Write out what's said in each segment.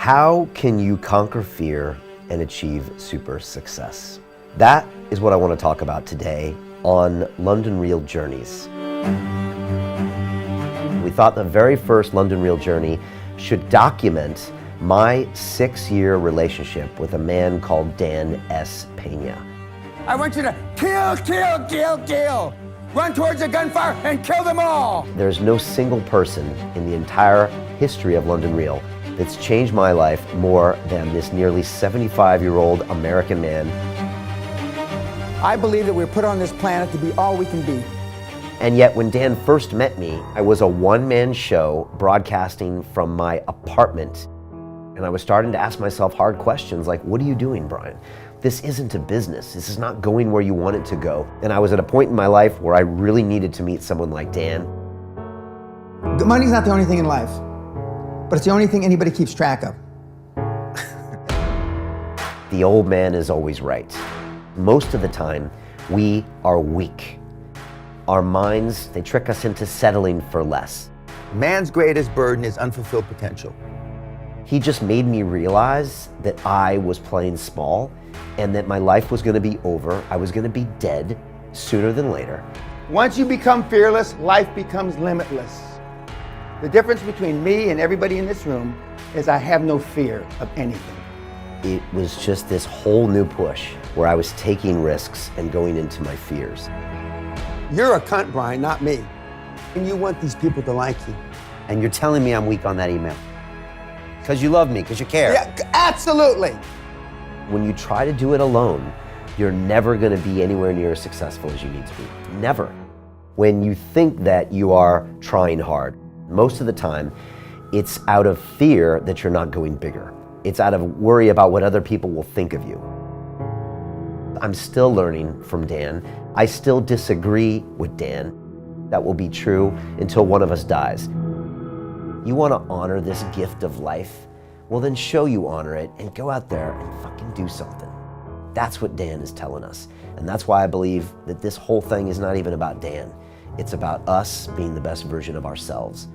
How can you conquer fear and achieve super success? That is what I want to talk about today on London Real Journeys. We thought the very first London Real Journey should document my 6-year relationship with a man called Dan S. Pena. I want you to kill, kill, kill, kill. Run towards the gunfire and kill them all. There's no single person in the entire history of London Real that's changed my life more than this nearly 75-year-old American man. I believe that we're put on this planet to be all we can be. And yet when Dan first met me, I was a one-man show broadcasting from my apartment. And I was starting to ask myself hard questions like, what are you doing, Brian? This isn't a business. This is not going where you want it to go. And I was at a point in my life where I really needed to meet someone like Dan. The money's not the only thing in life, but it's the only thing anybody keeps track of. The old man is always right. Most of the time, we are weak. Our minds, they trick us into settling for less. Man's greatest burden is unfulfilled potential. He just made me realize that I was playing small and that my life was going to be over. I was going to be dead sooner than later. Once you become fearless, life becomes limitless. The difference between me and everybody in this room is I have no fear of anything. It was just this whole new push where I was taking risks and going into my fears. You're a cunt, Brian, not me. And you want these people to like you. And you're telling me I'm weak on that email? Because you love me, because you care. Yeah, absolutely. When you try to do it alone, you're never going to be anywhere near as successful as you need to be. Never. When you think that you are trying hard, most of the time, it's out of fear that you're not going bigger. It's out of worry about what other people will think of you. I'm still learning from Dan. I still disagree with Dan. That will be true until one of us dies. You want to honor this gift of life? Well, then show you honor it and go out there and fucking do something. That's what Dan is telling us. And that's why I believe that this whole thing is not even about Dan. It's about us being the best version of ourselves.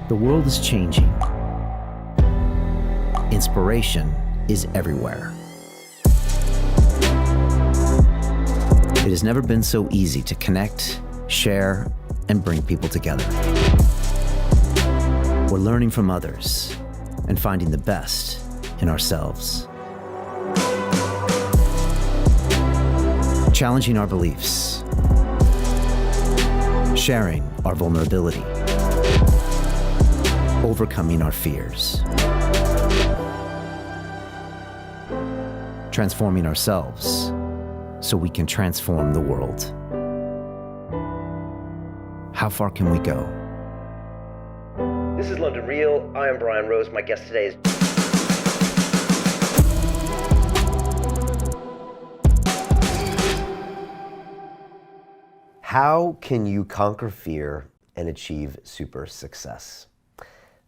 The world is changing. Inspiration is everywhere. It has never been so easy to connect, share, and bring people together. We're learning from others and finding the best in ourselves. Challenging our beliefs. Sharing our vulnerability. Overcoming our fears. Transforming ourselves so we can transform the world. How far can we go? This is London Real. I am Brian Rose. My guest today is... How can you conquer fear and achieve super success?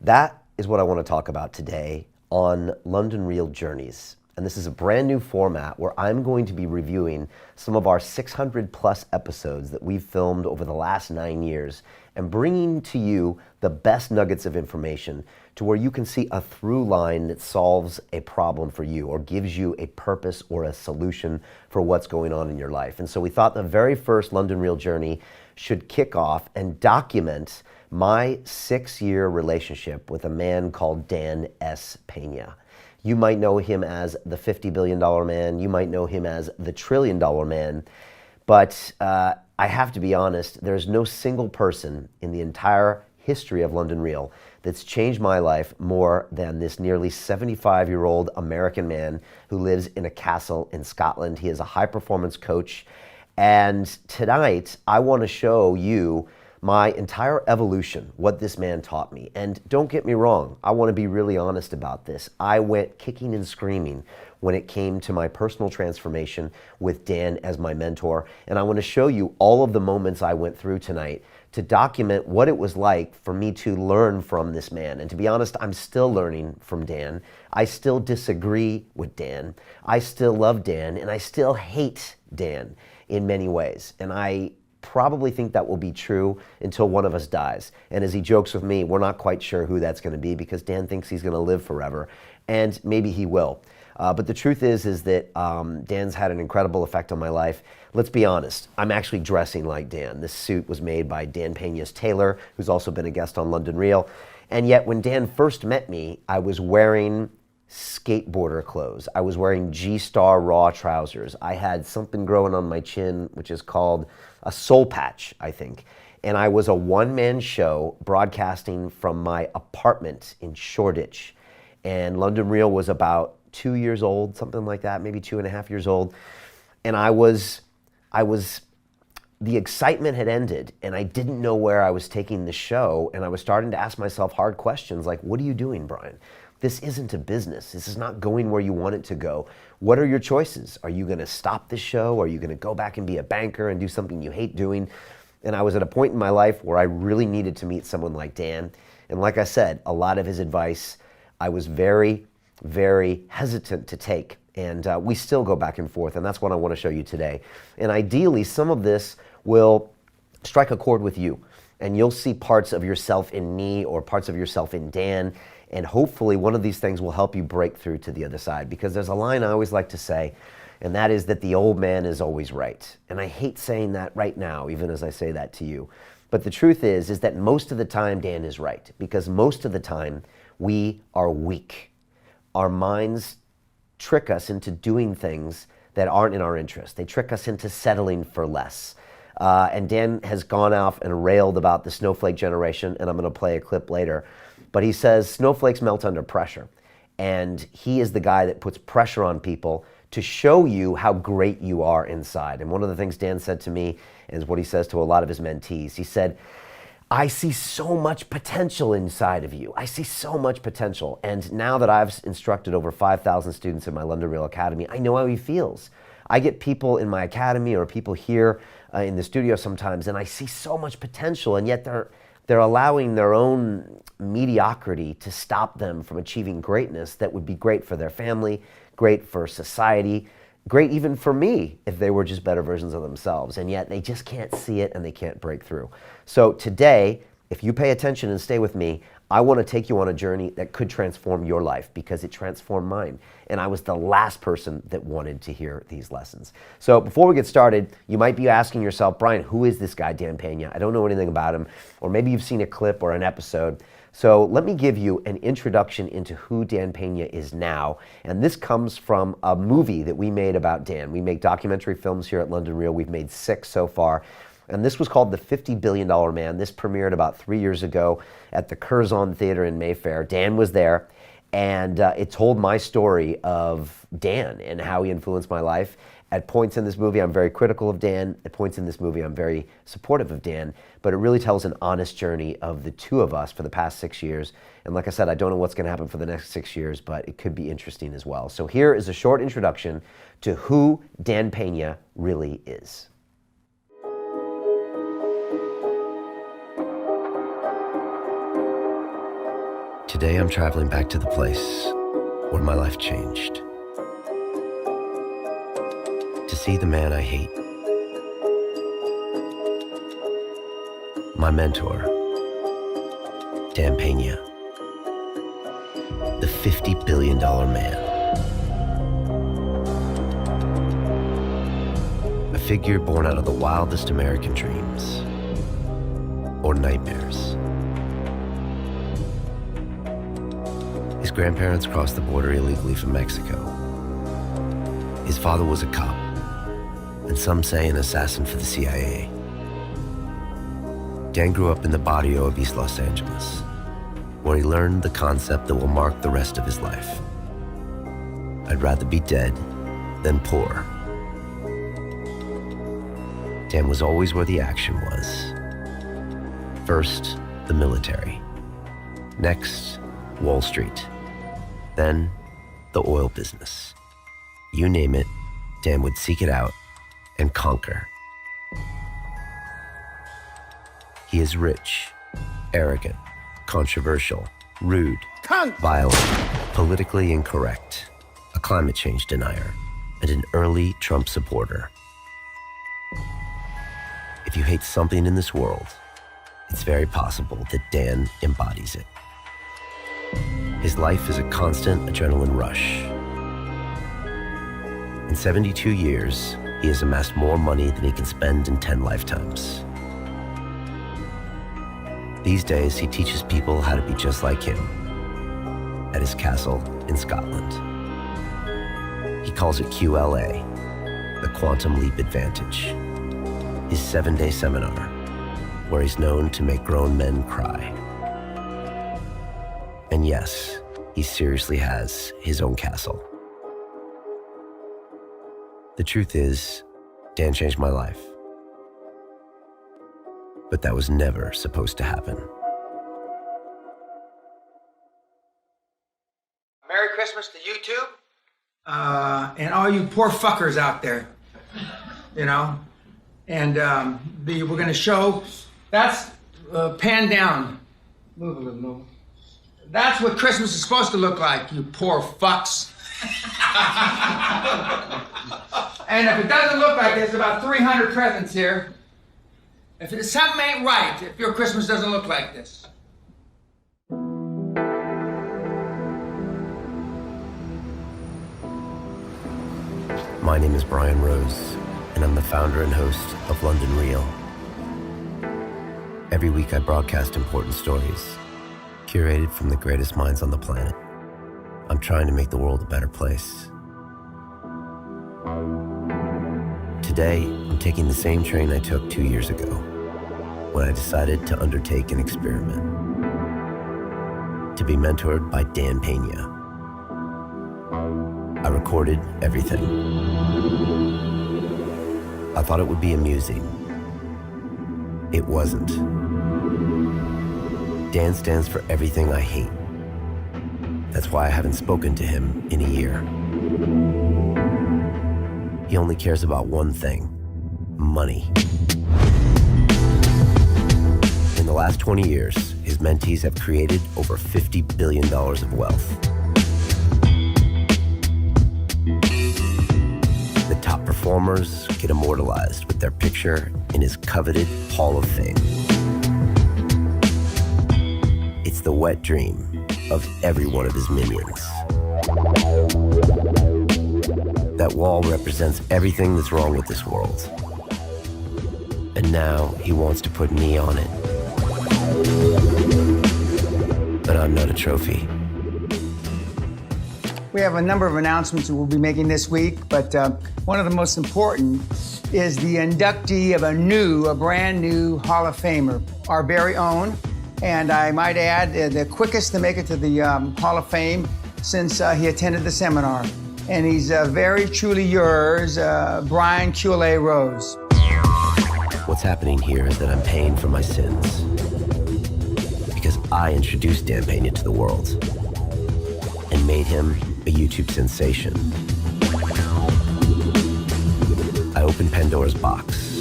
That is what I want to talk about today on London Real Journeys. And this is a brand new format where I'm going to be reviewing some of our 600 plus episodes that we've filmed over the last 9 years and bringing to you the best nuggets of information to where you can see a through line that solves a problem for you or gives you a purpose or a solution for what's going on in your life. And so we thought the very first London Real Journey should kick off and document my 6-year relationship with a man called Dan S. Pena. You might know him as the $50 billion man. You might know him as the $1 trillion man. But I have to be honest, there's no single person in the entire history of London Real that's changed my life more than this nearly 75-year-old American man who lives in a castle in Scotland. He is a high-performance coach. And tonight, I want to show you my entire evolution, what this man taught me. And don't get me wrong, I want to be really honest about this. I went kicking and screaming when it came to my personal transformation with Dan as my mentor. And I want to show you all of the moments I went through tonight to document what it was like for me to learn from this man. And to be honest, I'm still learning from Dan. I still disagree with Dan. I still love Dan, and I still hate Dan in many ways. And I probably think that will be true until one of us dies. And as he jokes with me, we're not quite sure who that's going to be, because Dan thinks he's going to live forever, and maybe he will. But the truth is that Dan's had an incredible effect on my life. Let's be honest, I'm actually dressing like Dan. This suit was made by Dan Peña's tailor, who's also been a guest on London Real. And yet when Dan first met me, I was wearing skateboarder clothes. I was wearing G-Star Raw trousers. I had something growing on my chin, which is called a soul patch, I think. And I was a one-man show broadcasting from my apartment in Shoreditch. And London Real was about 2 years old, something like that, maybe 2.5 years old. And the excitement had ended, and I didn't know where I was taking the show, and I was starting to ask myself hard questions like, what are you doing, Brian? This isn't a business. This is not going where you want it to go. What are your choices? Are you going to stop the show? Are you going to go back and be a banker and do something you hate doing? And I was at a point in my life where I really needed to meet someone like Dan. And like I said, a lot of his advice I was very, very hesitant to take. And we still go back and forth, and that's what I want to show you today. And ideally, some of this will strike a chord with you, and you'll see parts of yourself in me or parts of yourself in Dan, and hopefully one of these things will help you break through to the other side. Because there's a line I always like to say, and that is that the old man is always right. And I hate saying that right now, even as I say that to you. But the truth is that most of the time Dan is right, because most of the time we are weak. Our minds trick us into doing things that aren't in our interest. They trick us into settling for less. And Dan has gone off and railed about the snowflake generation, and I'm going to play a clip later. But he says snowflakes melt under pressure. And he is the guy that puts pressure on people to show you how great you are inside. And one of the things Dan said to me is what he says to a lot of his mentees. He said, I see so much potential inside of you. I see so much potential. And now that I've instructed over 5,000 students in my London Real Academy, I know how he feels. I get people in my academy or people here in the studio sometimes, and I see so much potential, and yet they're allowing their own mediocrity to stop them from achieving greatness that would be great for their family, great for society, great even for me if they were just better versions of themselves. And yet they just can't see it and they can't break through. So today, if you pay attention and stay with me, I want to take you on a journey that could transform your life, because it transformed mine. And I was the last person that wanted to hear these lessons. So before we get started, you might be asking yourself, Brian, who is this guy, Dan Peña? I don't know anything about him. Or maybe you've seen a clip or an episode. So let me give you an introduction into who Dan Peña is now. And this comes from a movie that we made about Dan. We make documentary films here at London Real. We've made 6 so far. And this was called The $50 Billion Man. This premiered about 3 years ago at the Curzon Theater in Mayfair. Dan was there, and it told my story of Dan and how he influenced my life. At points in this movie, I'm very critical of Dan. At points in this movie, I'm very supportive of Dan. But it really tells an honest journey of the two of us for the past 6 years. And like I said, I don't know what's going to happen for the next 6 years, but it could be interesting as well. So here is a short introduction to who Dan Peña really is. Today I'm traveling back to the place where my life changed. To see the man I hate. My mentor, Dan Peña. The $50 billion man. A figure born out of the wildest American dreams. Or nightmares. His grandparents crossed the border illegally from Mexico. His father was a cop, and some say an assassin for the CIA. Dan grew up in the barrio of East Los Angeles, where he learned the concept that will mark the rest of his life. I'd rather be dead than poor. Dan was always where the action was, First, the military. Next, Wall Street. Then, the oil business. You name it, Dan would seek it out and conquer. He is rich, arrogant, controversial, rude, violent, politically incorrect, a climate change denier, and an early Trump supporter. If you hate something in this world, it's very possible that Dan embodies it. His life is a constant adrenaline rush. In 72 years, he has amassed more money than he can spend in 10 lifetimes. These days, he teaches people how to be just like him at his castle in Scotland. He calls it QLA, the Quantum Leap Advantage, his 7-day seminar, where he's known to make grown men cry. And yes, he seriously has his own castle. The truth is, Dan changed my life. But that was never supposed to happen. Merry Christmas to YouTube. And all you poor fuckers out there. You know? And we're going to show, that's pan down. Move a little, move. That's what Christmas is supposed to look like, you poor fucks. And if it doesn't look like this, about 300 presents here. If something ain't right, if your Christmas doesn't look like this. My name is Brian Rose, and I'm the founder and host of London Real. Every week I broadcast important stories, curated from the greatest minds on the planet. I'm trying to make the world a better place. Today, I'm taking the same train I took 2 years ago, when I decided to undertake an experiment. To be mentored by Dan Pena. I recorded everything. I thought it would be amusing. It wasn't. Dan stands for everything I hate. That's why I haven't spoken to him in a year. He only cares about one thing: money. In the last 20 years, his mentees have created over $50 billion of wealth. The top performers get immortalized with their picture in his coveted Hall of Fame. It's the wet dream of every one of his minions. That wall represents everything that's wrong with this world. And now he wants to put me on it. But I'm not a trophy. We have a number of announcements we'll be making this week, but one of the most important is the inductee of a brand new Hall of Famer, our very own, and I might add, the quickest to make it to the Hall of Fame since he attended the seminar. And he's very truly yours, Brian QLA Rose. What's happening here is that I'm paying for my sins. Because I introduced Dan Pena to the world and made him a YouTube sensation. I opened Pandora's box,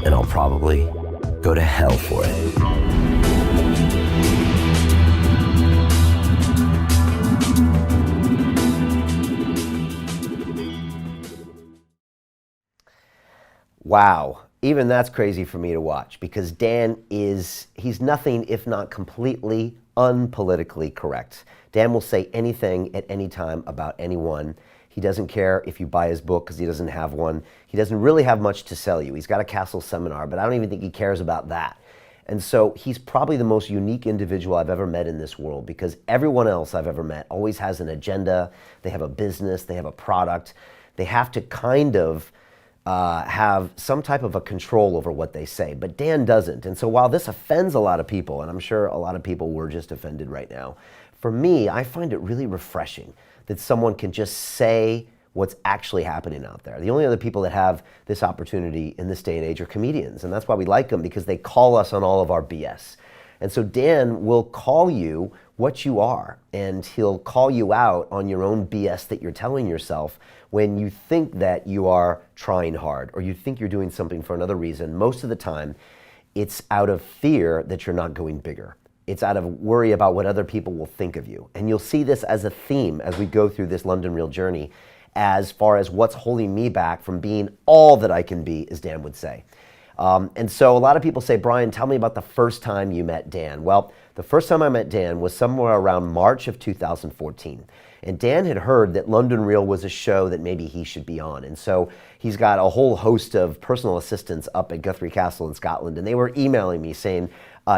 and I'll probably go to hell for it. Wow, even that's crazy for me to watch, because Dan he's nothing if not completely unpolitically correct. Dan will say anything at any time about anyone. He doesn't care if you buy his book because he doesn't have one. He doesn't really have much to sell you. He's got a castle seminar, but I don't even think he cares about that. And so he's probably the most unique individual I've ever met in this world, because everyone else I've ever met always has an agenda. They have a business, they have a product. They have to kind of have some type of a control over what they say, but Dan doesn't. And so while this offends a lot of people, and I'm sure a lot of people were just offended right now, for me, I find it really refreshing that someone can just say what's actually happening out there. The only other people that have this opportunity in this day and age are comedians, and that's why we like them, because they call us on all of our BS. And so Dan will call you what you are, and he'll call you out on your own BS that you're telling yourself when you think that you are trying hard or you think you're doing something for another reason. Most of the time, it's out of fear that you're not going bigger. It's out of worry about what other people will think of you. And you'll see this as a theme as we go through this London Real journey, as far as what's holding me back from being all that I can be, as Dan would say. And so a lot of people say, Brian, tell me about the first time you met Dan. Well, the first time I met Dan was somewhere around March of 2014. And Dan had heard that London Real was a show that maybe he should be on. And so he's got a whole host of personal assistants up at Guthrie Castle in Scotland. And they were emailing me saying,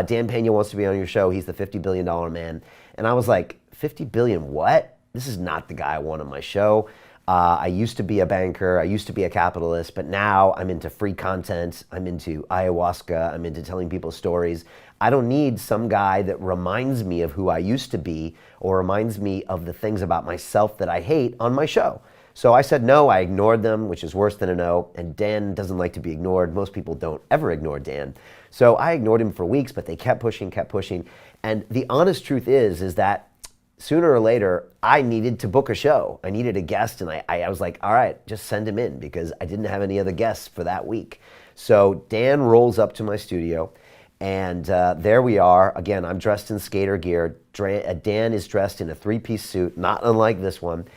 Dan Pena wants to be on your show. He's the $50 billion man. And I was like, 50 billion what? This is not the guy I want on my show. I used to be a banker, I used to be a capitalist, but now I'm into free content, I'm into ayahuasca, I'm into telling people stories. I don't need some guy that reminds me of who I used to be or reminds me of the things about myself that I hate on my show. So I said no, I ignored them, which is worse than a no, and Dan doesn't like to be ignored. Most people don't ever ignore Dan. So I ignored him for weeks, but they kept pushing, and the honest truth is that sooner or later, I needed to book a show. I needed a guest, and I was like, all right, just send him in, because I didn't have any other guests for that week. So Dan rolls up to my studio, and there we are. Again, I'm dressed in skater gear. Dan is dressed in a three-piece suit, not unlike this one.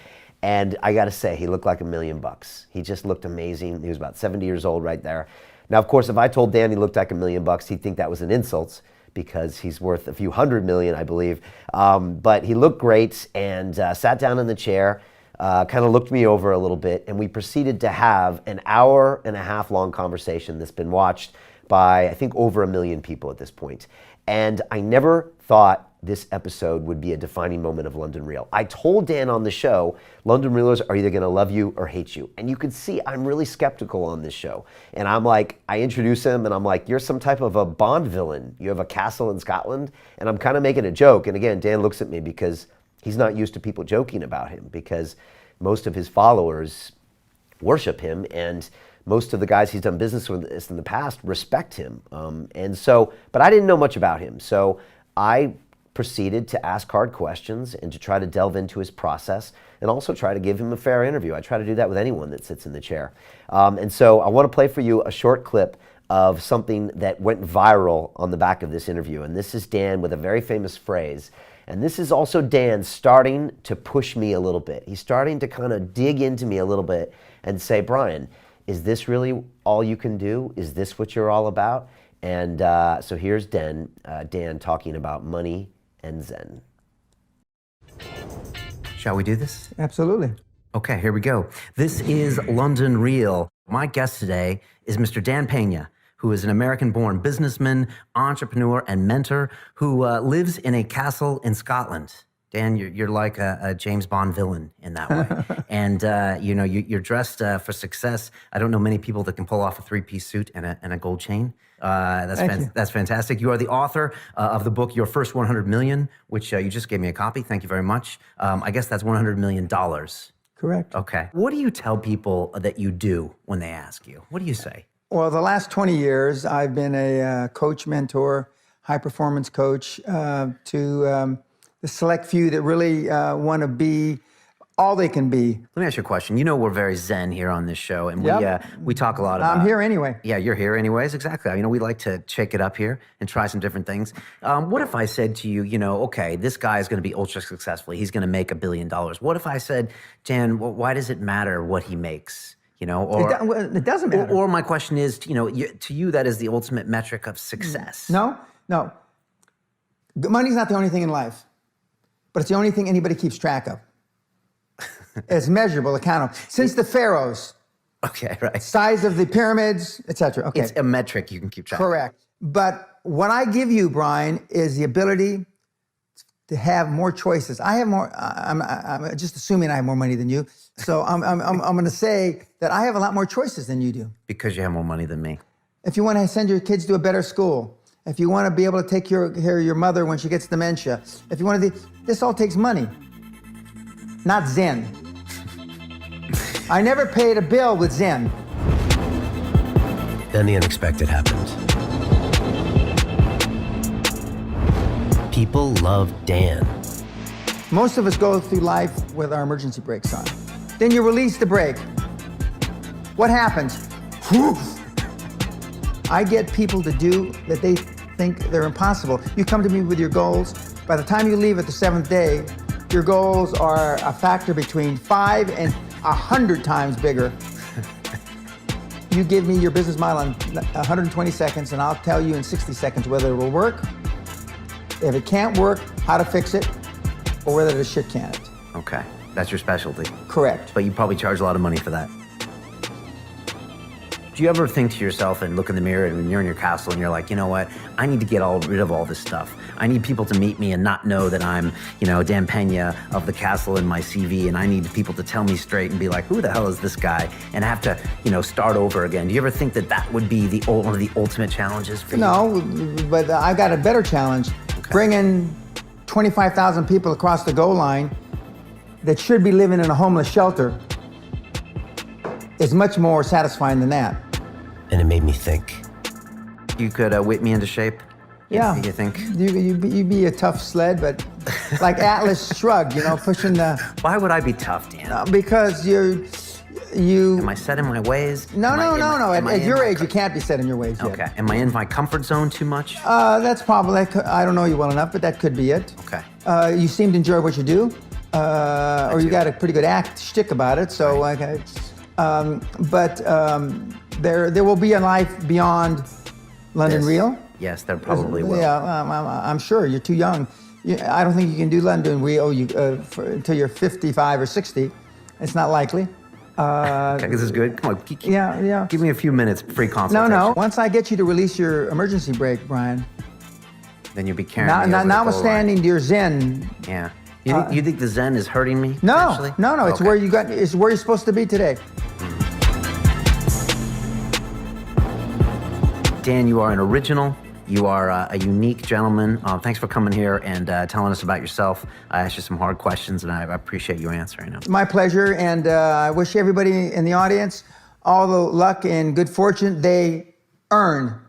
And I gotta say, he looked like $1 million. He just looked amazing. He was about 70 years old right there. Now, of course, if I told Dan he looked like $1 million, he'd think that was an insult, because he's worth a few $100 million, I believe. But he looked great and sat down in the chair, kind of looked me over a little bit, and we proceeded to have an hour-and-a-half long conversation that's been watched by, I think, over 1 million people at this point. And I never thought this episode would be a defining moment of London Real. I told Dan on the show, London Reelers are either gonna love you or hate you. And you can see I'm really skeptical on this show. And I'm like, I introduce him and I'm like, you're some type of a Bond villain. You have a castle in Scotland. And I'm kind of making a joke. And again, Dan looks at me because he's not used to people joking about him, because most of his followers worship him, and most of the guys he's done business with in the past respect him. But I didn't know much about him. So I proceeded to ask hard questions and to try to delve into his process, and also try to give him a fair interview. I try to do that with anyone that sits in the chair. And so I want to play for you a short clip of something that went viral on the back of this interview. And this is Dan with a very famous phrase. And this is also Dan starting to push me a little bit. He's starting to kind of dig into me a little bit and say, Brian, is this really all you can do? Is this what you're all about? And so here's Dan talking about money and Zen. Shall we do this? Absolutely. Okay, here we go. This is London Real. My guest today is Mr. Dan Pena, who is an American-born businessman, entrepreneur, and mentor who lives in a castle in Scotland. Dan, you're like a James Bond villain in that way. And you're dressed for success. I don't know many people that can pull off a three-piece suit and a gold chain. That's fantastic. You are the author of the book, Your First 100 Million, which you just gave me a copy. Thank you very much. I guess that's $100 million. Correct. Okay. What do you tell people that you do when they ask you? What do you say? Well, the last 20 years, I've been a coach, mentor, high-performance coach to the select few that really want to be all they can be. Let me ask you a question. You know we're very zen here on this show, and we talk a lot about... I'm here anyway. Yeah, you're here anyways, exactly. You know, we like to shake it up here and try some different things. What if I said to you, okay, this guy is going to be ultra successful. He's going to make $1 billion. What if I said, Dan, why does it matter what he makes? Or it doesn't matter. Or my question is, to you, that is the ultimate metric of success. No. Money's not the only thing in life, but it's the only thing anybody keeps track of. It's measurable, accountable. Since the pharaohs. Okay, right. Size of the pyramids, etc. Okay. It's a metric you can keep track of. Correct. But what I give you, Brian, is the ability to have more choices. I have more. I'm just assuming I have more money than you. So I'm going to say that I have a lot more choices than you do. Because you have more money than me. If you want to send your kids to a better school, if you want to be able to take care of your mother when she gets dementia, if you want to, this all takes money, not Zen. I never paid a bill with Zen. Then the unexpected happened. People love Dan. Most of us go through life with our emergency brakes on. Then you release the brake. What happens? Whew. I get people to do that they think they're impossible. You come to me with your goals. By the time you leave at the 7th day, your goals are a factor between 5 and 100 times bigger. You give me your business model in 120 seconds, and I'll tell you in 60 seconds whether it will work, if it can't work, how to fix it, or whether the shit can it. Okay, that's your specialty. Correct. But you probably charge a lot of money for that. Do you ever think to yourself and look in the mirror and when you're in your castle and you're like, you know what, I need to get rid of all this stuff. I need people to meet me and not know that I'm, Dan Pena of the castle in my CV, and I need people to tell me straight and be like, who the hell is this guy? And have to, start over again. Do you ever think that that would be one of the ultimate challenges for you? No, but I got a better challenge. Okay. Bringing 25,000 people across the goal line that should be living in a homeless shelter is much more satisfying than that. And it made me think. You could whip me into shape? Yeah. You think? You'd be a tough sled, but like Atlas Shrugged, pushing the... Why would I be tough, Dan? Because you... Am I set in my ways? No. At your age, you can't be set in your ways yet. Okay. Am I in my comfort zone too much? That's probably... I don't know you well enough, but that could be it. Okay. You seem to enjoy what you do, or you got a pretty good shtick about it, so... Right. Okay. There will be a life beyond London Real. Yes, there probably will. Yeah, I'm sure. You're too young. I don't think you can do London Real until you're 55 or 60. It's not likely. Okay, this is good. Come on. Yeah. Give me a few minutes, free consultation. No. Once I get you to release your emergency brake, Brian. Then you'll be carrying me over the goal line. Notwithstanding your Zen. Yeah. You think the Zen is hurting me? No. Actually? No. It's Okay. It's where you're supposed to be today. Dan, you are an original. You are a unique gentleman. Thanks for coming here and telling us about yourself. I asked you some hard questions, and I appreciate you answering them. My pleasure, and I wish everybody in the audience all the luck and good fortune they earn.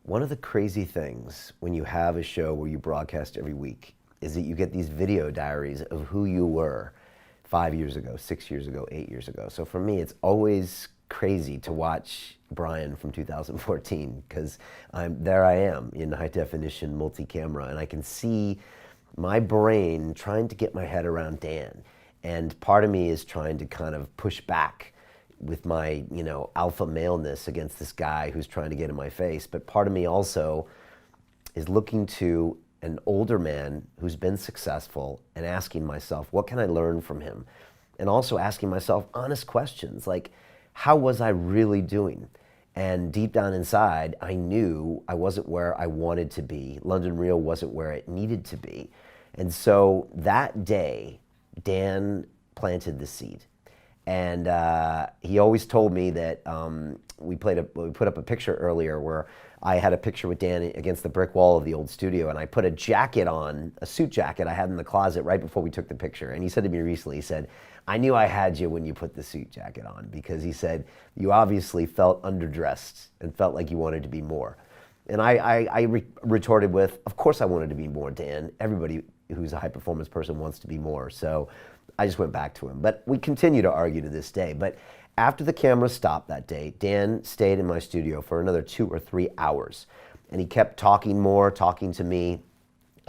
One of the crazy things when you have a show where you broadcast every week is that you get these video diaries of who you were 5 years ago, 6 years ago, 8 years ago. So for me, it's always crazy to watch Brian from 2014 because I am in high definition multi-camera, and I can see my brain trying to get my head around Dan, and part of me is trying to kind of push back with my alpha maleness against this guy who's trying to get in my face, but part of me also is looking to an older man who's been successful and asking myself, what can I learn from him? And also asking myself honest questions like, how was I really doing? And deep down inside, I knew I wasn't where I wanted to be. London Real wasn't where it needed to be. And so that day, Dan planted the seed. And he always told me that we put up a picture earlier where I had a picture with Dan against the brick wall of the old studio, and I put a jacket on, a suit jacket I had in the closet right before we took the picture. And he said to me recently, he said, I knew I had you when you put the suit jacket on, because he said, you obviously felt underdressed and felt like you wanted to be more. And I retorted with, of course I wanted to be more, Dan. Everybody who's a high performance person wants to be more. So I just went back to him. But we continue to argue to this day. But after the camera stopped that day, Dan stayed in my studio for another 2 or 3 hours. And he kept talking to me.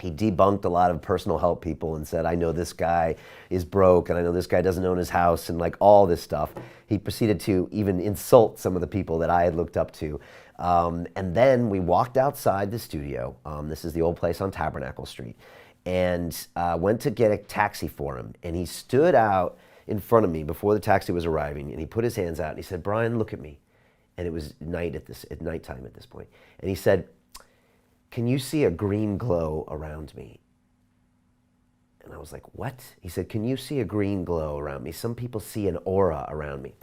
He debunked a lot of personal help people and said, I know this guy is broke, and I know this guy doesn't own his house, and like all this stuff. He proceeded to even insult some of the people that I had looked up to. And then we walked outside the studio. This is the old place on Tabernacle Street. And went to get a taxi for him. And he stood out in front of me before the taxi was arriving, and he put his hands out and he said, Brian, look at me. And it was nighttime at this point. And he said, can you see a green glow around me? And I was like, what? He said, can you see a green glow around me? Some people see an aura around me.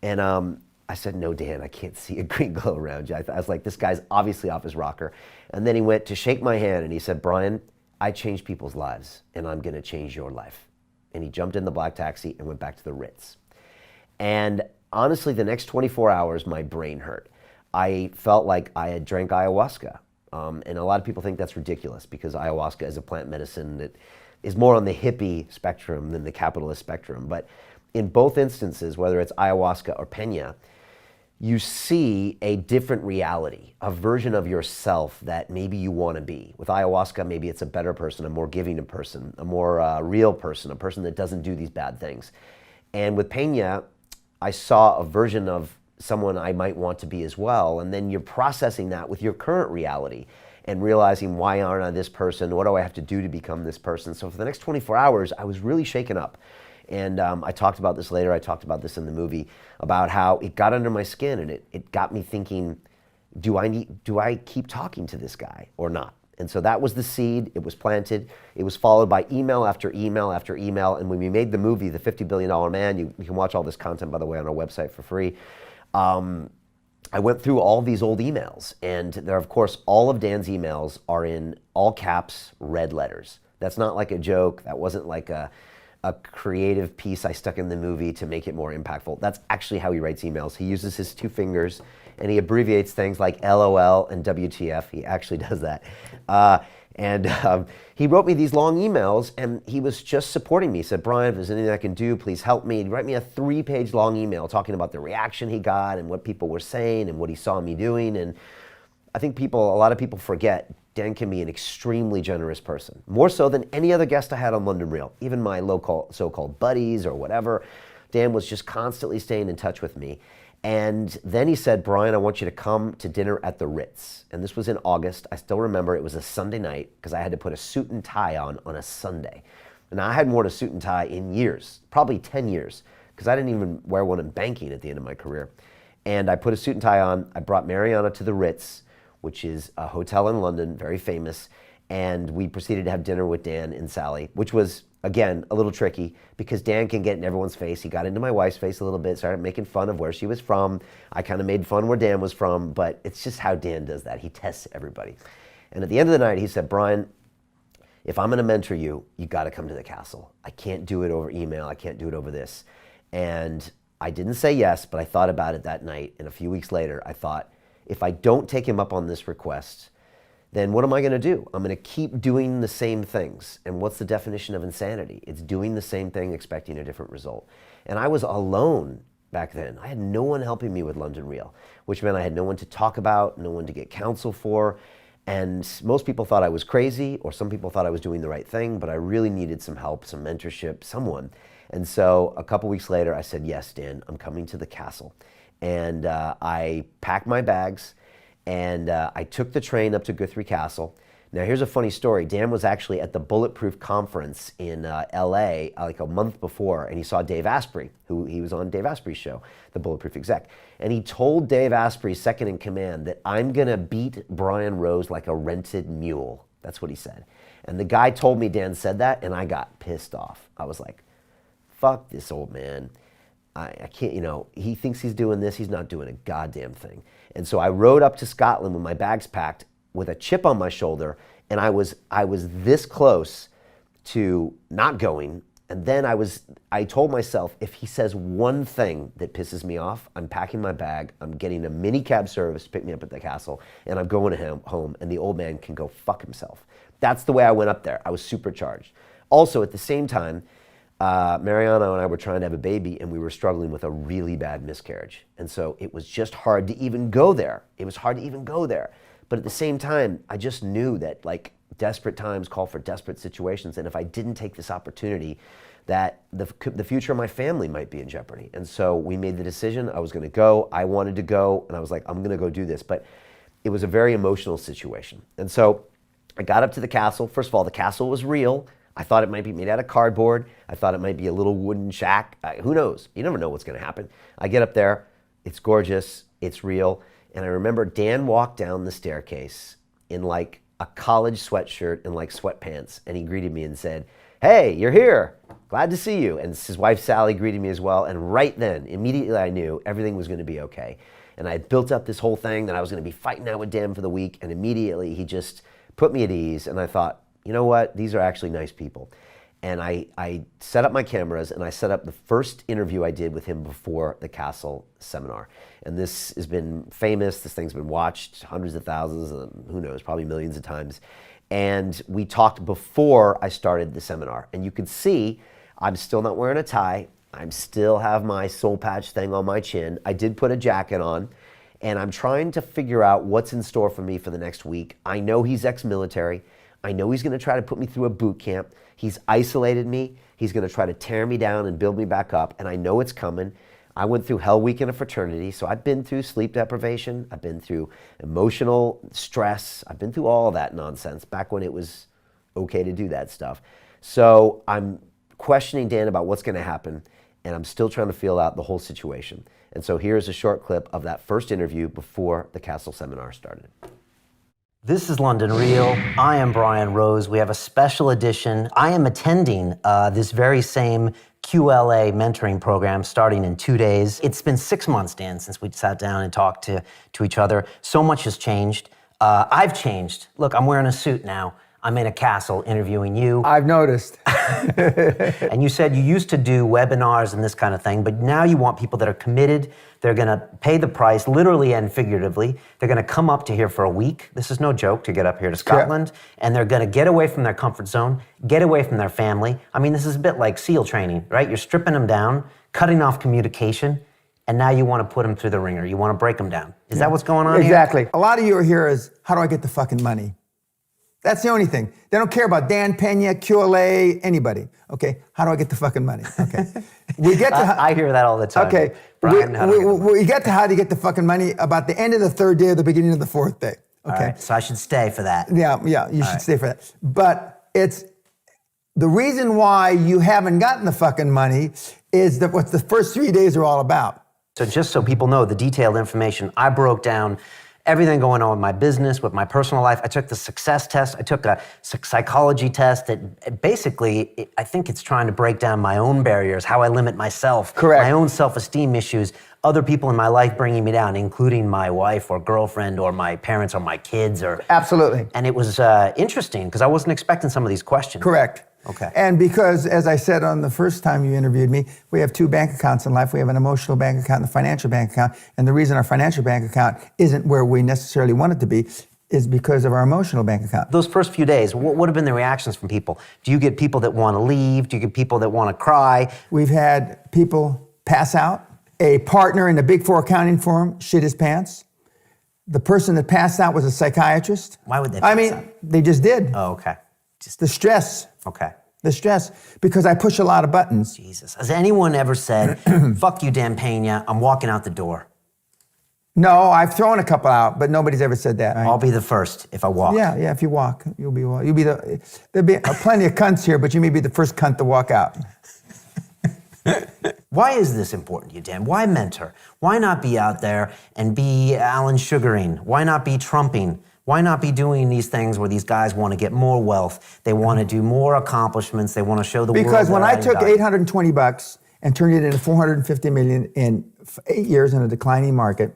And I said, no, Dan, I can't see a green glow around you. I was like, this guy's obviously off his rocker. And then he went to shake my hand and he said, Brian, I change people's lives, and I'm gonna change your life. And he jumped in the black taxi and went back to the Ritz. And honestly, the next 24 hours, my brain hurt. I felt like I had drank ayahuasca. And a lot of people think that's ridiculous because ayahuasca is a plant medicine that is more on the hippie spectrum than the capitalist spectrum. But in both instances, whether it's ayahuasca or Pena, you see a different reality, a version of yourself that maybe you want to be. With ayahuasca, maybe it's a better person, a more giving person, a more real person, a person that doesn't do these bad things. And with Peña, I saw a version of someone I might want to be as well. And then you're processing that with your current reality and realizing, why aren't I this person? What do I have to do to become this person? So for the next 24 hours, I was really shaken up. And I talked about this later. I talked about this in the movie, about how it got under my skin and it got me thinking, do I keep talking to this guy or not? And so that was the seed. It was planted. It was followed by email after email after email. And when we made the movie, The $50 Billion Man, you can watch all this content, by the way, on our website for free. I went through all these old emails. And there, of course, all of Dan's emails are in all caps, red letters. That's not like a joke. That wasn't like a creative piece I stuck in the movie to make it more impactful. That's actually how he writes emails. He uses his two fingers and he abbreviates things like LOL and WTF. He actually does that. He wrote me these long emails and he was just supporting me. He said, Brian, if there's anything I can do, please help me. He'd write me a 3-page long email talking about the reaction he got and what people were saying and what he saw me doing. And I think a lot of people forget Dan can be an extremely generous person, more so than any other guest I had on London Real, even my so-called buddies or whatever. Dan was just constantly staying in touch with me. And then he said, Brian, I want you to come to dinner at the Ritz. And this was in August. I still remember it was a Sunday night because I had to put a suit and tie on a Sunday. And I hadn't worn a suit and tie in years, probably 10 years, because I didn't even wear one in banking at the end of my career. And I put a suit and tie on. I brought Mariana to the Ritz, which is a hotel in London, very famous. And we proceeded to have dinner with Dan and Sally, which was, again, a little tricky because Dan can get in everyone's face. He got into my wife's face a little bit, started making fun of where she was from. I kind of made fun where Dan was from, but it's just how Dan does that. He tests everybody. And at the end of the night, he said, Brian, if I'm going to mentor you, you got to come to the castle. I can't do it over email. I can't do it over this. And I didn't say yes, but I thought about it that night. And a few weeks later, I thought, if I don't take him up on this request, then what am I going to do? I'm going to keep doing the same things. And what's the definition of insanity? It's doing the same thing, expecting a different result. And I was alone back then. I had no one helping me with London Real, which meant I had no one to talk about, no one to get counsel for. And most people thought I was crazy, or some people thought I was doing the right thing, but I really needed some help, some mentorship, someone. And so a couple weeks later, I said, yes, Dan, I'm coming to the castle. And I packed my bags and I took the train up to Guthrie Castle. Now here's a funny story. Dan was actually at the Bulletproof Conference in LA like a month before, and he saw Dave Asprey, who he was on Dave Asprey's show, the Bulletproof exec. And he told Dave Asprey, second in command, that I'm gonna beat Brian Rose like a rented mule. That's what he said. And the guy told me Dan said that, and I got pissed off. I was like, fuck this old man. I can't, he thinks he's doing this, he's not doing a goddamn thing. And so I rode up to Scotland with my bags packed with a chip on my shoulder, and I was this close to not going. And then I told myself, if he says one thing that pisses me off, I'm packing my bag, I'm getting a mini cab service to pick me up at the castle, and I'm going to him home, and the old man can go fuck himself. That's the way I went up there. I was supercharged. Also, at the same time, Mariano and I were trying to have a baby, and we were struggling with a really bad miscarriage. And so it was just hard to even go there. It was hard to even go there. But at the same time, I just knew that like desperate times call for desperate situations. And if I didn't take this opportunity, that the future of my family might be in jeopardy. And so we made the decision. I was going to go. I wanted to go. And I was like, I'm going to go do this. But it was a very emotional situation. And so I got up to the castle. First of all, the castle was real. I thought it might be made out of cardboard. I thought it might be a little wooden shack. Who knows? You never know what's going to happen. I get up there. It's gorgeous. It's real. And I remember Dan walked down the staircase in like a college sweatshirt and like sweatpants. And he greeted me and said, hey, you're here. Glad to see you. And his wife, Sally, greeted me as well. And right then, immediately I knew everything was going to be okay. And I had built up this whole thing that I was going to be fighting out with Dan for the week. And immediately he just put me at ease. And I thought, you know what? These are actually nice people. And I set up my cameras and I set up the first interview I did with him before the Castle seminar. And this has been famous. This thing's been watched hundreds of thousands, who knows, probably millions of times. And we talked before I started the seminar. And you can see I'm still not wearing a tie. I still have my soul patch thing on my chin. I did put a jacket on. And I'm trying to figure out what's in store for me for the next week. I know he's ex-military. I know he's going to try to put me through a boot camp. He's isolated me. He's going to try to tear me down and build me back up. And I know it's coming. I went through hell week in a fraternity. So I've been through sleep deprivation. I've been through emotional stress. I've been through all that nonsense back when it was okay to do that stuff. So I'm questioning Dan about what's going to happen. And I'm still trying to feel out the whole situation. And so here's a short clip of that first interview before the Castle seminar started. This is London Real. I am Brian Rose. We have a special edition. I am attending this very same QLA mentoring program starting in 2 days. It's been 6 months, Dan, since we sat down and talked to each other. So much has changed. I've changed. Look, I'm wearing a suit now. I'm in a castle interviewing you. I've noticed. And you said you used to do webinars and this kind of thing, but now you want people that are committed. They're going to pay the price, literally and figuratively. They're going to come up to here for a week. This is no joke, to get up here to Scotland. And they're going to get away from their comfort zone, get away from their family. I mean, this is a bit like SEAL training, right? You're stripping them down, cutting off communication, and now you want to put them through the ringer. You want to break them down. Is that what's going on Exactly. here? A lot of you are here is, how do I get the fucking money? That's the only thing. They don't care about Dan, Pena, QLA, anybody. Okay, how do I get the fucking money? Okay, we get to. I hear that all the time. Okay, Brian, we get to how to get the fucking money about the end of the third day or the beginning of the fourth day. Okay, all right, so I should stay for that. Yeah, you should stay for that. But it's the reason why you haven't gotten the fucking money is that what the first 3 days are all about. So just so people know the detailed information, I broke down everything going on with my business, with my personal life. I took the success test. I took a psychology test that basically, I think it's trying to break down my own barriers, how I limit myself, Correct. My own self-esteem issues, other people in my life bringing me down, including my wife or girlfriend or my parents or my kids. Absolutely. And it was interesting because I wasn't expecting some of these questions. Correct. Okay. And because, as I said on the first time you interviewed me, we have two bank accounts in life. We have an emotional bank account and a financial bank account. And the reason our financial bank account isn't where we necessarily want it to be is because of our emotional bank account. Those first few days, what have been the reactions from people? Do you get people that want to leave? Do you get people that want to cry? We've had people pass out. A partner in a Big Four accounting firm shit his pants. The person that passed out was a psychiatrist. Why would they pass out? They just did. Oh, okay. The stress. Okay. The stress, because I push a lot of buttons. Jesus. Has anyone ever said, fuck you, Dan Pena, I'm walking out the door? No, I've thrown a couple out, but nobody's ever said that. I'll be the first if I walk. Yeah, if you walk, you'll be there'll be plenty of cunts here, but you may be the first cunt to walk out. Why is this important to you, Dan? Why mentor? Why not be out there and be Alan Sugaring? Why not be Trumping? Why not be doing these things where these guys want to get more wealth? They want to do more accomplishments. They want to show the world. Because when I took $820 and turned it into $450 million in 8 years in a declining market,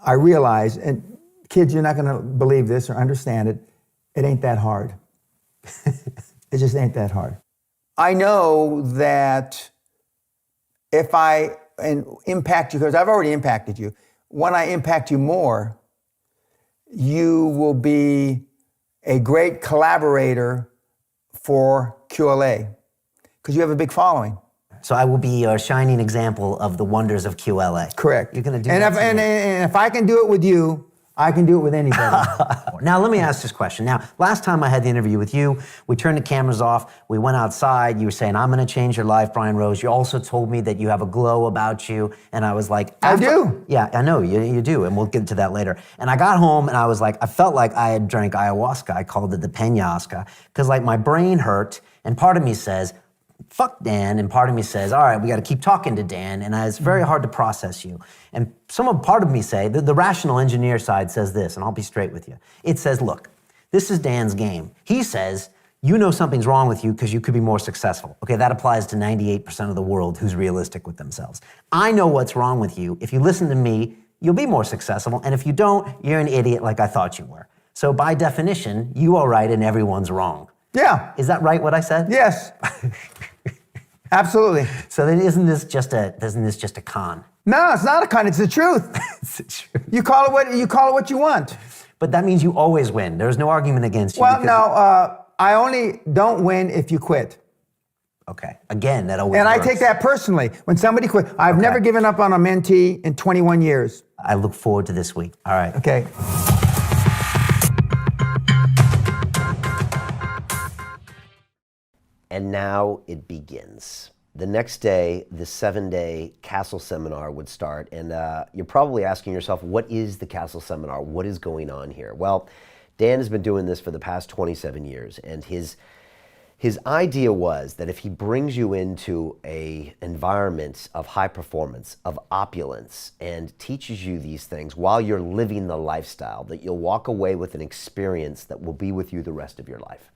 I realized, and kids, you're not going to believe this or understand it, it ain't that hard. It just ain't that hard. I know that if I impact you, because I've already impacted you, when I impact you more, you will be a great collaborator for QLA because you have a big following. So I will be a shining example of the wonders of QLA. Correct. You're going to do and that. And if I can do it with you, I can do it with anybody. Now, let me ask this question. Now, last time I had the interview with you, we turned the cameras off. We went outside. You were saying, I'm going to change your life, Brian Rose. You also told me that you have a glow about you. And I was like, I do. Yeah, I know you do. And we'll get to that later. And I got home and I was like, I felt like I had drank ayahuasca. I called it the Peña because like my brain hurt. And part of me says, fuck Dan, and part of me says, all right, we got to keep talking to Dan, and it's very hard to process you. And part of me say, the rational engineer side says this, and I'll be straight with you. It says, look, this is Dan's game. He says, you know something's wrong with you because you could be more successful. Okay, that applies to 98% of the world who's realistic with themselves. I know what's wrong with you. If you listen to me, you'll be more successful, and if you don't, you're an idiot like I thought you were. So by definition, you are right and everyone's wrong. Yeah. Is that right, what I said? Yes. Absolutely. So then isn't this just a con? No, it's not a con. It's the truth. It's the truth. You call it what you want. But that means you always win. There's no argument against you. Well, no, I only don't win if you quit. Okay. Again, that always And works. I take that personally. When somebody quit, I've never given up on a mentee in 21 years. I look forward to this week. All right. Okay. And now it begins. The next day, the 7-day Castle Seminar would start. And you're probably asking yourself, what is the Castle Seminar? What is going on here? Well, Dan has been doing this for the past 27 years. And his idea was that if he brings you into an environment of high performance, of opulence, and teaches you these things while you're living the lifestyle, that you'll walk away with an experience that will be with you the rest of your life.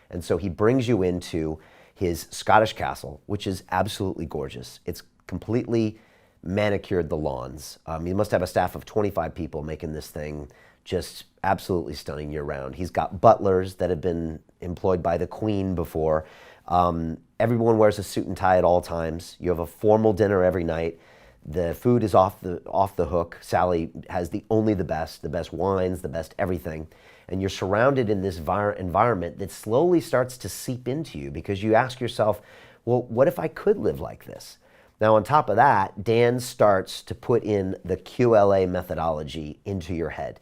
And so he brings you into his Scottish castle, which is absolutely gorgeous. It's completely manicured, the lawns. He must have a staff of 25 people making this thing just absolutely stunning year round. He's got butlers that have been employed by the Queen before. Everyone wears a suit and tie at all times. You have a formal dinner every night. The food is off the hook. Sally has the best wines, the best everything. And you're surrounded in this environment that slowly starts to seep into you because you ask yourself, well, what if I could live like this? Now, on top of that, Dan starts to put in the QLA methodology into your head.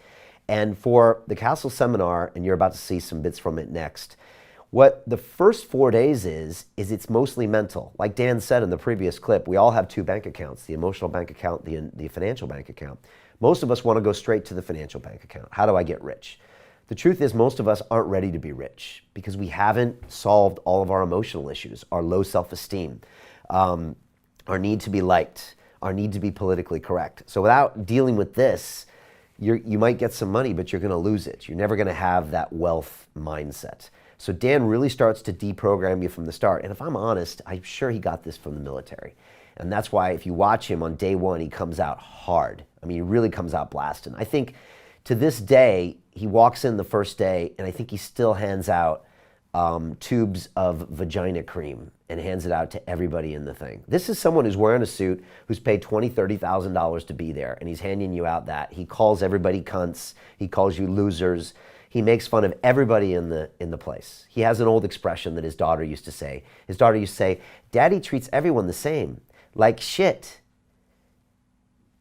And for the Castle Seminar, and you're about to see some bits from it next, what the first 4 days is it's mostly mental. Like Dan said in the previous clip, we all have two bank accounts, the emotional bank account, the financial bank account. Most of us want to go straight to the financial bank account. How do I get rich? The truth is most of us aren't ready to be rich because we haven't solved all of our emotional issues, our low self-esteem, our need to be liked, our need to be politically correct. So without dealing with this, you might get some money, but you're going to lose it. You're never going to have that wealth mindset. So Dan really starts to deprogram you from the start. And if I'm honest, I'm sure he got this from the military. And that's why if you watch him on day one, he comes out hard. I mean, he really comes out blasting. I think to this day, he walks in the first day, and I think he still hands out tubes of vagina cream and hands it out to everybody in the thing. This is someone who's wearing a suit, who's paid $20,000, $30,000 to be there, and he's handing you out that. He calls everybody cunts. He calls you losers. He makes fun of everybody in the place. He has an old expression that his daughter used to say. His daughter used to say, "Daddy treats everyone the same, like shit."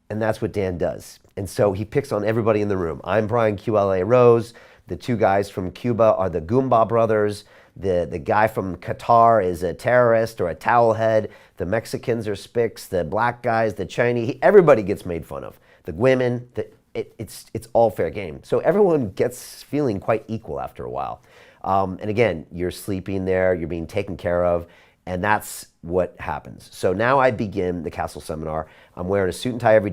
And that's what Dan does. And so he picks on everybody in the room. I'm Brian QLA Rose. The two guys from Cuba are the Goomba brothers. The guy from Qatar is a terrorist or a towelhead. The Mexicans are spics. The black guys, the Chinese, everybody gets made fun of. The women, it's all fair game. So everyone gets feeling quite equal after a while. And again, you're sleeping there, you're being taken care of, and that's what happens. So now I begin the Castle Seminar. I'm wearing a suit and tie every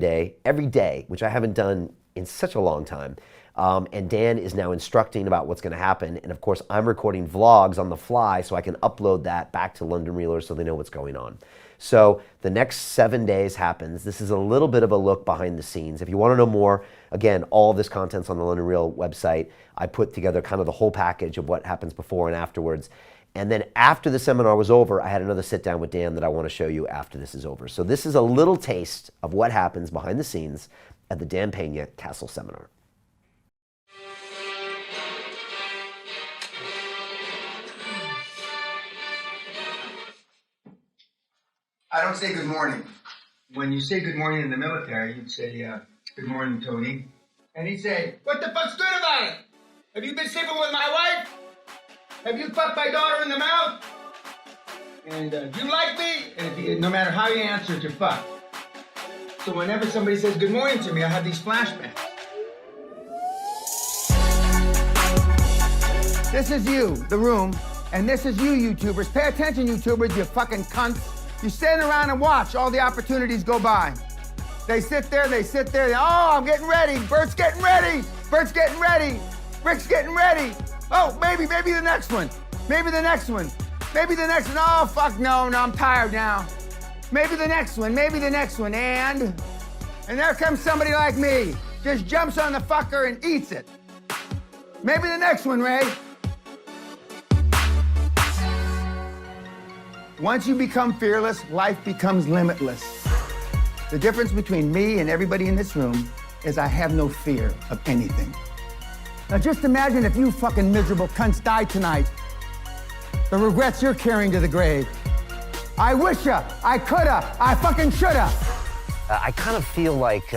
day, which I haven't done in such a long time. And Dan is now instructing about what's going to happen. And of course, I'm recording vlogs on the fly so I can upload that back to London Reelers so they know what's going on. So the next 7 days happens. This is a little bit of a look behind the scenes. If you want to know more, again, all of this content's on the London Reel website. I put together kind of the whole package of what happens before and afterwards. And then after the seminar was over, I had another sit down with Dan that I want to show you after this is over. So this is a little taste of what happens behind the scenes at the Dan Pena Castle Seminar. I don't say good morning. When you say good morning in the military, you'd say, good morning, Tony. And he'd say, what the fuck's good about it? Have you been sleeping with my wife? Have you fucked my daughter in the mouth? And you like me? And no matter how you answer it, you're fucked. So whenever somebody says good morning to me, I have these flashbacks. This is you, the room, and this is you, YouTubers. Pay attention, YouTubers, you fucking cunts. You stand around and watch all the opportunities go by. They sit there, oh, I'm getting ready. Bert's getting ready. Bert's getting ready. Rick's getting ready. Oh, maybe the next one. Maybe the next one. Maybe the next one. Oh, fuck, no, I'm tired now. Maybe the next one, and there comes somebody like me. Just jumps on the fucker and eats it. Maybe the next one, Ray. Once you become fearless, life becomes limitless. The difference between me and everybody in this room is I have no fear of anything. Now just imagine if you fucking miserable cunts died tonight. The regrets you're carrying to the grave. I wisha, I coulda, I fucking shoulda. I kind of feel like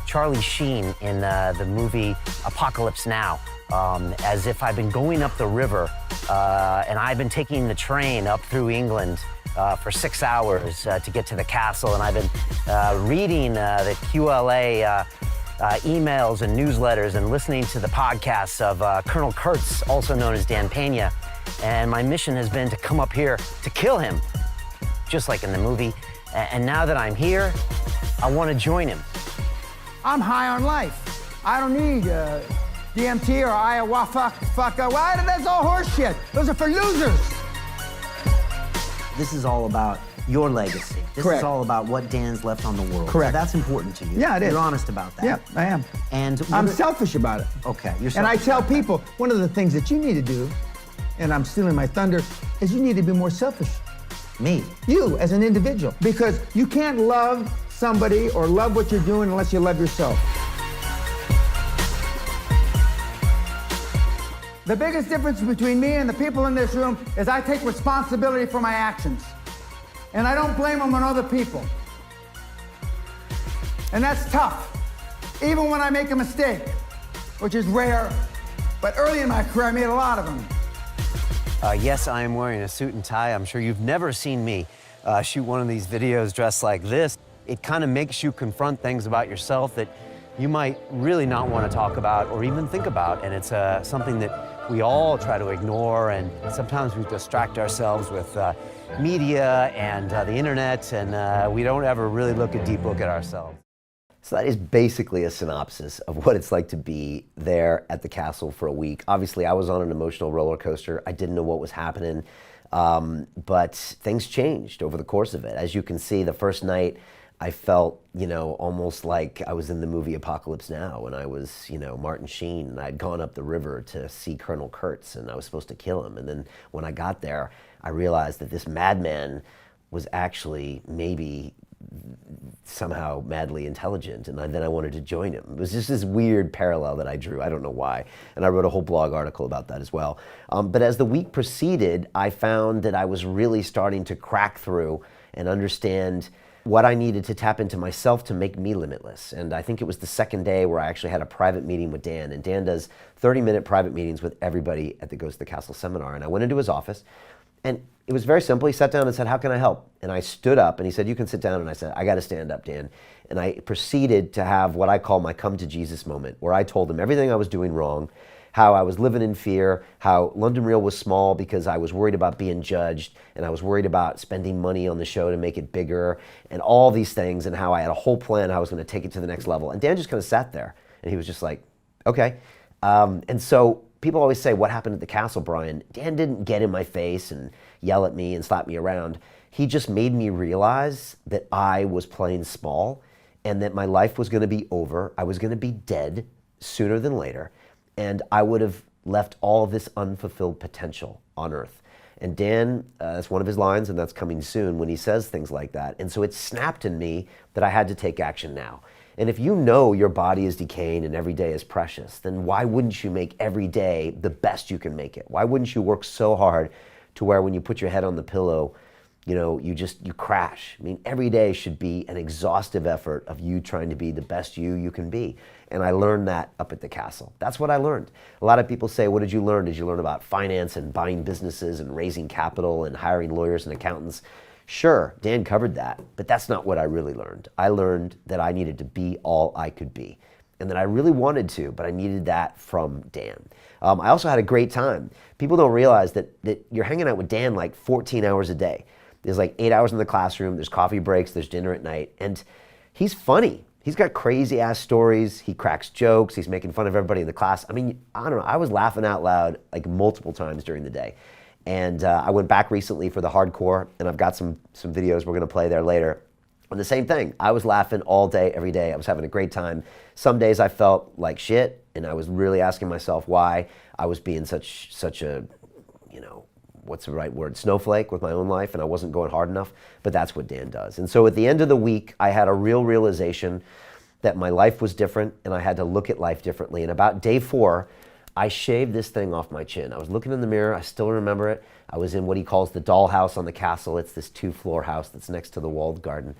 Charlie Sheen in the movie Apocalypse Now, as if I've been going up the river and I've been taking the train up through England for 6 hours to get to the castle, and I've been reading the QLA emails and newsletters and listening to the podcasts of Colonel Kurtz, also known as Dan Pena, and my mission has been to come up here to kill him, just like in the movie. And now that I'm here, I want to join him. I'm high on life. I don't need DMT or ayahuasca. Why? That's all horse shit. Those are for losers. This is all about your legacy. This Correct. is all about what Dan's left on the world. Correct. So that's important to you. Yeah, it is. You're honest about that. Yeah, I am. And I'm selfish about it. Okay, you're And I selfish tell about that. people, one of the things that you need to do, and I'm stealing my thunder, is you need to be more selfish. Me. You as an individual. Because you can't love somebody or love what you're doing unless you love yourself. The biggest difference between me and the people in this room is I take responsibility for my actions. And I don't blame them on other people. And that's tough, even when I make a mistake, which is rare. But early in my career, I made a lot of them. Yes, I am wearing a suit and tie. I'm sure you've never seen me shoot one of these videos dressed like this. It kind of makes you confront things about yourself that you might really not want to talk about or even think about. And it's something that we all try to ignore. And sometimes we distract ourselves with media and the internet, and we don't ever really look a deep look at ourselves. So that is basically a synopsis of what it's like to be there at the castle for a week. Obviously, I was on an emotional roller coaster. I didn't know what was happening, but things changed over the course of it. As you can see, the first night, I felt, almost like I was in the movie Apocalypse Now, when I was, Martin Sheen, and I'd gone up the river to see Colonel Kurtz, and I was supposed to kill him. And then when I got there, I realized that this madman was actually maybe somehow madly intelligent, and then I wanted to join him. It was just this weird parallel that I drew. I don't know why. And I wrote a whole blog article about that as well. But as the week proceeded, I found that I was really starting to crack through and understand what I needed to tap into myself to make me limitless. And I think it was the second day where I actually had a private meeting with Dan. And Dan does 30-minute private meetings with everybody at the Goes to the Castle seminar. And I went into his office, and it was very simple. He sat down and said, "How can I help?" And I stood up, and he said, "You can sit down." And I said, "I got to stand up, Dan." And I proceeded to have what I call my come to Jesus moment, where I told him everything I was doing wrong, how I was living in fear, how London Real was small because I was worried about being judged, and I was worried about spending money on the show to make it bigger, and all these things, and how I had a whole plan how I was going to take it to the next level. And Dan just kind of sat there, and he was just like, "Okay." And so people always say, "What happened at the castle, Brian?" Dan didn't get in my face and yell at me and slap me around. He just made me realize that I was playing small and that my life was going to be over. I was going to be dead sooner than later, and I would have left all this unfulfilled potential on earth. And Dan, that's one of his lines, and that's coming soon when he says things like that. And so it snapped in me that I had to take action now. And if you know your body is decaying and every day is precious, then why wouldn't you make every day the best you can make it? Why wouldn't you work so hard to where when you put your head on the pillow, you crash? I mean, every day should be an exhaustive effort of you trying to be the best you can be. And I learned that up at the castle. That's what I learned. A lot of people say, "What did you learn?" Did you learn about finance and buying businesses and raising capital and hiring lawyers and accountants? Sure, Dan covered that, but that's not what I really learned. I learned that I needed to be all I could be, and that I really wanted to, but I needed that from Dan. I also had a great time. People don't realize that you're hanging out with Dan like 14 hours a day. There's like 8 hours in the classroom, there's coffee breaks, there's dinner at night, and he's funny. He's got crazy ass stories, he cracks jokes, he's making fun of everybody in the class. I mean, I don't know, I was laughing out loud like multiple times during the day. And I went back recently for the hardcore, and I've got some videos we're gonna play there later. And the same thing, I was laughing all day, every day. I was having a great time. Some days I felt like shit, and I was really asking myself why I was being such a, what's the right word, snowflake with my own life, and I wasn't going hard enough, but that's what Dan does. And so at the end of the week, I had a real realization that my life was different and I had to look at life differently. And about day 4, I shaved this thing off my chin. I was looking in the mirror, I still remember it. I was in what he calls the dollhouse on the castle. It's this 2-floor house that's next to the walled garden.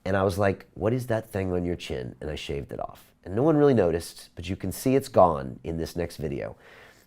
And I was like, what is that thing on your chin? And I shaved it off. And no one really noticed, but you can see it's gone in this next video.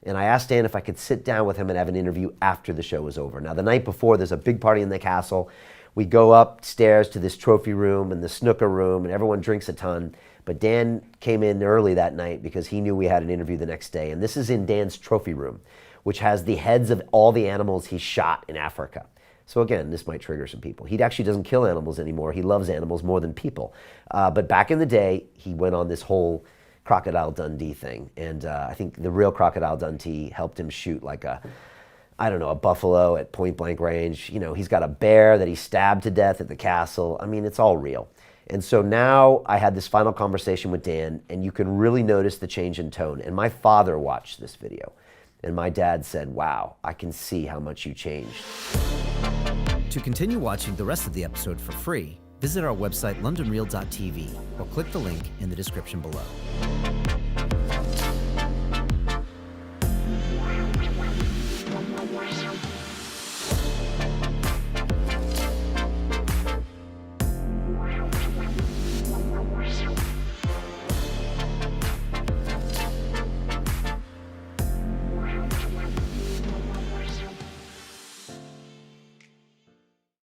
And I asked Dan if I could sit down with him and have an interview after the show was over. Now, the night before, there's a big party in the castle. We go upstairs to this trophy room and the snooker room, and everyone drinks a ton. But Dan came in early that night because he knew we had an interview the next day. And this is in Dan's trophy room, which has the heads of all the animals he shot in Africa. So again, this might trigger some people. He actually doesn't kill animals anymore. He loves animals more than people. But back in the day, he went on this whole Crocodile Dundee thing. And I think the real Crocodile Dundee helped him shoot like a buffalo at point blank range. You know, he's got a bear that he stabbed to death at the castle. I mean, it's all real. And so now I had this final conversation with Dan, and you can really notice the change in tone. And my father watched this video, and my dad said, wow, I can see how much you changed. To continue watching the rest of the episode for free, visit our website londonreal.tv or click the link in the description below.